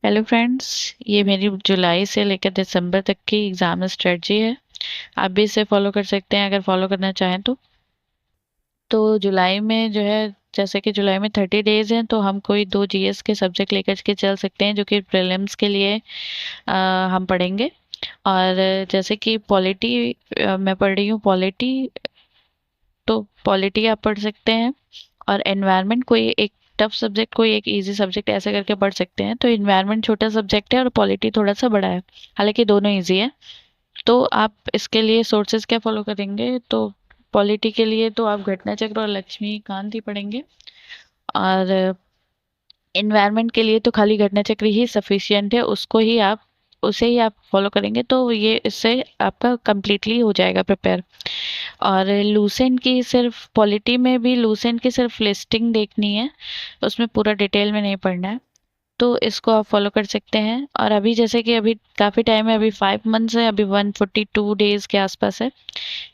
Hello friends, ये मेरी जुलाई से लेकर दिसंबर तक की एग्ज़ाम स्ट्रेटजी है। आप भी इसे फॉलो कर सकते हैं अगर फॉलो करना चाहें तो जुलाई में जो है, जैसे कि जुलाई में 30 डेज हैं, तो हम कोई दो जीएस के सब्जेक्ट लेकर के चल सकते हैं जो कि प्रीलिम्स के लिए हम पढ़ेंगे। और जैसे कि पॉलिटी, मैं पढ़ रही हूँ पॉलिटी, तो पॉलिटी आप पढ़ सकते हैं। और एनवायरनमेंट कोई एक टफ सब्जेक्ट, कोई एक इजी सब्जेक्ट ऐसे करके पढ़ सकते हैं। तो एनवायरनमेंट छोटा सब्जेक्ट है और पॉलिटी थोड़ा सा बड़ा है, हालांकि दोनों इजी है। तो आप इसके लिए सोर्सेज क्या फॉलो करेंगे, तो पॉलिटी के लिए तो आप घटना चक्र और लक्ष्मीकांत ही पढ़ेंगे। और एनवायरनमेंट के लिए तो खाली घटना चक्र ही सफिशियंट है, उसे ही आप फॉलो करेंगे तो ये इससे आपका कंप्लीटली हो जाएगा प्रिपेयर। और लूसेंट की सिर्फ पॉलिटी में भी लूसेंट की सिर्फ लिस्टिंग देखनी है, उसमें पूरा डिटेल में नहीं पढ़ना है। तो इसको आप फॉलो कर सकते हैं। और अभी जैसे कि अभी काफ़ी टाइम है, अभी 5 मंथ्स है, अभी 142 डेज के आसपास है।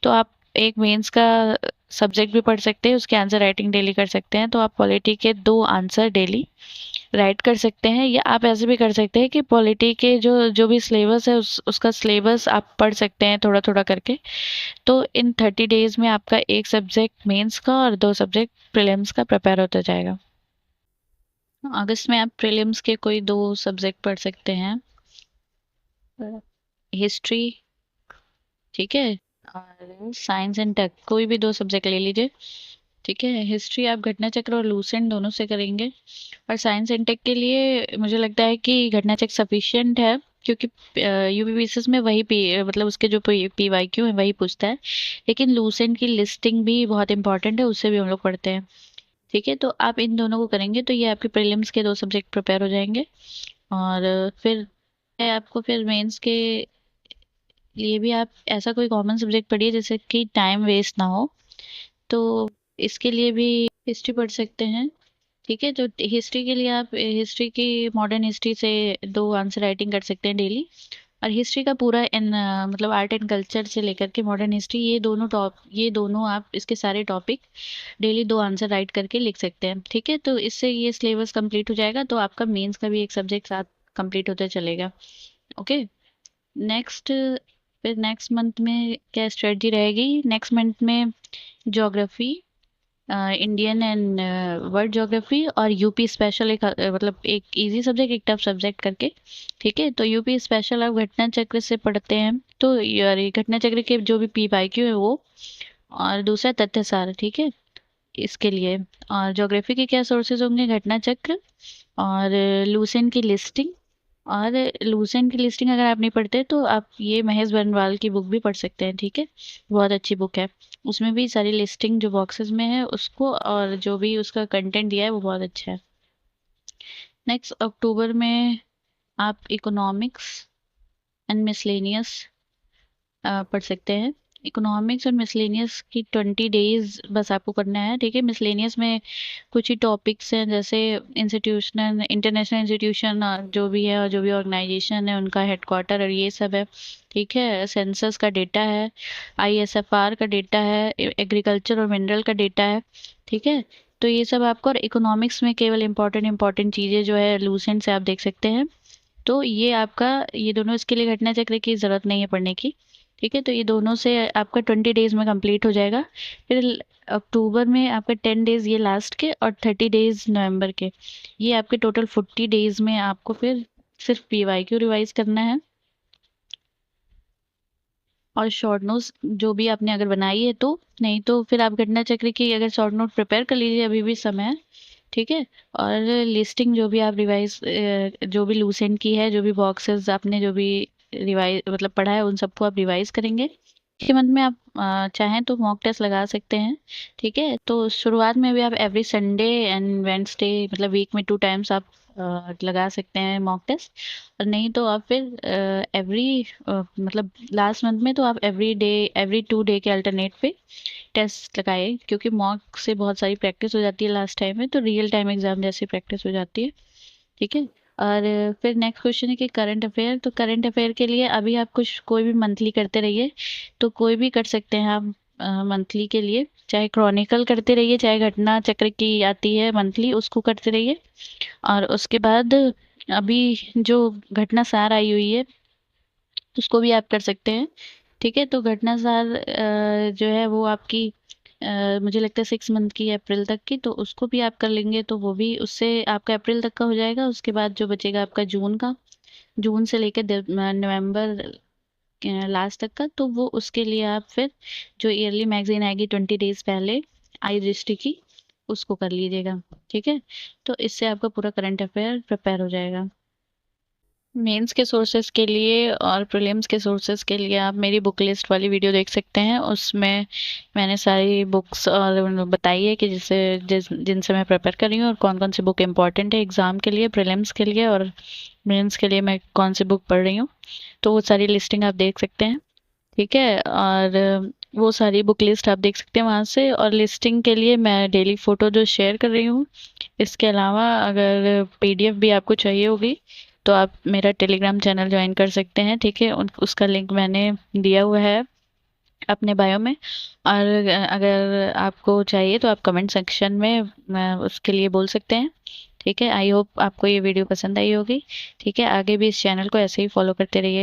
तो आप एक मेंस का सब्जेक्ट भी पढ़ सकते हैं, उसके आंसर राइटिंग डेली कर सकते हैं। तो आप पॉलिटी के 2 आंसर डेली राइट कर सकते हैं, या आप ऐसे भी कर सकते हैं कि पॉलिटी के जो जो भी सिलेबस है उसका सिलेबस आप पढ़ सकते हैं थोड़ा थोड़ा करके। तो इन 30 डेज में आपका एक सब्जेक्ट मेंस का और दो सब्जेक्ट प्रीलिम्स का प्रिपेयर होता जाएगा। अगस्त में आप प्रीलिम्स के कोई दो सब्जेक्ट पढ़ सकते हैं, हिस्ट्री, ठीक है, और साइंस एंड टेक, कोई भी दो सब्जेक्ट ले लीजिए। ठीक है, हिस्ट्री आप घटना चक्र और लूसेंट दोनों से करेंगे। और साइंस एंड टेक के लिए मुझे लगता है कि घटना चक्र सफिशिएंट है, क्योंकि यूपीपीसीएस में वही मतलब उसके जो पीवाईक्यू है वही पूछता है। लेकिन लूसेंट की लिस्टिंग भी बहुत इंपॉर्टेंट है, उससे भी हम लोग पढ़ते हैं। ठीक है, तो आप इन दोनों को करेंगे तो ये आपके प्रीलिम्स के दो सब्जेक्ट प्रिपेयर हो जाएंगे। और फिर आपको फिर मेंस के लिए भी आप ऐसा कोई कॉमन सब्जेक्ट पढ़िए जिससे कि टाइम वेस्ट ना हो। तो इसके लिए भी हिस्ट्री पढ़ सकते हैं। ठीक है, तो हिस्ट्री के लिए आप हिस्ट्री की मॉडर्न हिस्ट्री से दो आंसर राइटिंग कर सकते हैं डेली। और हिस्ट्री का पूरा इन मतलब आर्ट एंड कल्चर से लेकर के मॉडर्न हिस्ट्री, ये दोनों आप इसके सारे टॉपिक डेली दो आंसर राइट करके लिख सकते हैं। ठीक है, तो इससे ये सिलेबस कंप्लीट हो जाएगा, तो आपका मेंस का भी एक सब्जेक्ट साथ कंप्लीट होता चलेगा। ओके, नेक्स्ट, फिर नेक्स्ट मंथ में क्या स्ट्रेटजी रहेगी? नेक्स्ट मंथ में geography, Indian and world geography और यूपी स्पेशल, एक मतलब एक इजी सब्जेक्ट एक टफ सब्जेक्ट करके। ठीक है, तो यूपी स्पेशल आप घटना चक्र से पढ़ते हैं, तो यार ये घटना चक्र के जो भी पीवाईक्यू है वो, और दूसरा तथ्य सार। ठीक है, इसके लिए। और ज्योग्राफी के क्या सोर्सेज होंगे? घटना चक्र और लूसेंट की लिस्टिंग। और लूसेंट की लिस्टिंग अगर आप नहीं पढ़ते तो आप ये महेश बनवाल की बुक भी पढ़ सकते हैं। ठीक है, बहुत अच्छी बुक है, उसमें भी सारी लिस्टिंग जो बॉक्सेस में है उसको, और जो भी उसका कंटेंट दिया है वो बहुत अच्छा है। नेक्स्ट अक्टूबर में आप इकोनॉमिक्स एंड मिसलेनियस पढ़ सकते हैं। इकोनॉमिक्स और मिसलेनियस की 20 डेज बस आपको करना है। ठीक है, मिसलेनियस में कुछ ही टॉपिक्स हैं, जैसे इंस्टीट्यूशनल इंटरनेशनल इंस्टीट्यूशन जो भी है और जो भी ऑर्गेनाइजेशन है उनका हेडक्वार्टर और ये सब है। ठीक है, सेंसस का डेटा है, आईएसएफआर का डेटा है, एग्रीकल्चर और मिनरल का डेटा है। ठीक है, तो ये सब आपको, और इकोनॉमिक्स में केवल इंपॉर्टेंट इंपॉर्टेंट चीज़ें जो है लूसेंट से आप देख सकते हैं। तो ये आपका, ये दोनों इसके लिए घटना चक्र की ज़रूरत नहीं है पढ़ने की। ठीक है, तो ये दोनों से आपका 20 डेज में कंप्लीट हो जाएगा। फिर अक्टूबर में आपका 10 डेज ये लास्ट के और 30 डेज नवंबर के, ये आपके टोटल 40 डेज में आपको फिर सिर्फ पीवाईक्यू रिवाइज करना है। और शॉर्ट नोट्स जो भी आपने अगर बनाई है, तो नहीं तो फिर आप घटना चक्र की अगर शॉर्ट नोट प्रिपेयर कर लीजिए, अभी भी समय है। ठीक है, और लिस्टिंग जो भी आप रिवाइज, जो भी लूसेंट की है, जो भी बॉक्सेस आपने जो भी रिवाइज मतलब पढ़ा है उन सबको आप रिवाइज करेंगे। के मंथ में आप चाहें तो मॉक टेस्ट लगा सकते हैं। ठीक है, तो शुरुआत में भी आप एवरी संडे एंड वेंसडे, मतलब वीक में 2 टाइम्स आप लगा सकते हैं मॉक टेस्ट। और नहीं तो आप फिर एवरी मतलब लास्ट मंथ में तो आप एवरी 2 डे के अल्टरनेट पे टेस्ट लगाए, क्योंकि मॉक से बहुत सारी प्रैक्टिस हो जाती है लास्ट टाइम में, तो रियल टाइम एग्जाम जैसी प्रैक्टिस हो जाती है। ठीक है, और फिर नेक्स्ट क्वेश्चन है कि करंट अफेयर। तो करंट अफेयर के लिए अभी आप कुछ कोई भी मंथली करते रहिए, तो कोई भी कर सकते हैं आप मंथली के लिए, चाहे क्रॉनिकल करते रहिए, चाहे घटना चक्र की आती है मंथली उसको करते रहिए। और उसके बाद अभी जो घटना सार आई हुई है उसको भी आप कर सकते हैं। ठीक है, तो घटना सार जो है वो आपकी मुझे लगता है 6 मंथ की है, अप्रैल तक की, तो उसको भी आप कर लेंगे तो वो भी उससे आपका अप्रैल तक का हो जाएगा। उसके बाद जो बचेगा आपका जून का, जून से लेकर नवंबर लास्ट तक का, तो वो उसके लिए आप फिर जो ईयरली मैगजीन आएगी 20 डेज पहले आई दृष्टि की, उसको कर लीजिएगा। ठीक है, तो इससे आपका पूरा करंट अफेयर प्रिपेयर हो जाएगा। मेंस के सोर्सेज के लिए और प्रीलिम्स के सोर्सेज के लिए आप मेरी बुक लिस्ट वाली वीडियो देख सकते हैं। उसमें मैंने सारी बुक्स और बताई है कि जिनसे मैं प्रिपेयर कर रही हूँ और कौन कौन सी बुक इम्पॉर्टेंट है एग्ज़ाम के लिए, प्रीलिम्स के लिए और मेंस के लिए मैं कौन सी बुक पढ़ रही हूँ। तो वो सारी लिस्टिंग आप देख सकते हैं। ठीक है, और वो सारी बुक लिस्ट आप देख सकते हैं वहाँ से। और लिस्टिंग के लिए मैं डेली फ़ोटो जो शेयर कर रही हूँ, इसके अलावा अगर पीडीएफ भी आपको चाहिए होगी तो आप मेरा टेलीग्राम चैनल ज्वाइन कर सकते हैं। ठीक है, उसका लिंक मैंने दिया हुआ है अपने बायो में। और अगर आपको चाहिए तो आप कमेंट सेक्शन में उसके लिए बोल सकते हैं। ठीक है, आई होप आपको ये वीडियो पसंद आई होगी। ठीक है, आगे भी इस चैनल को ऐसे ही फॉलो करते रहिए।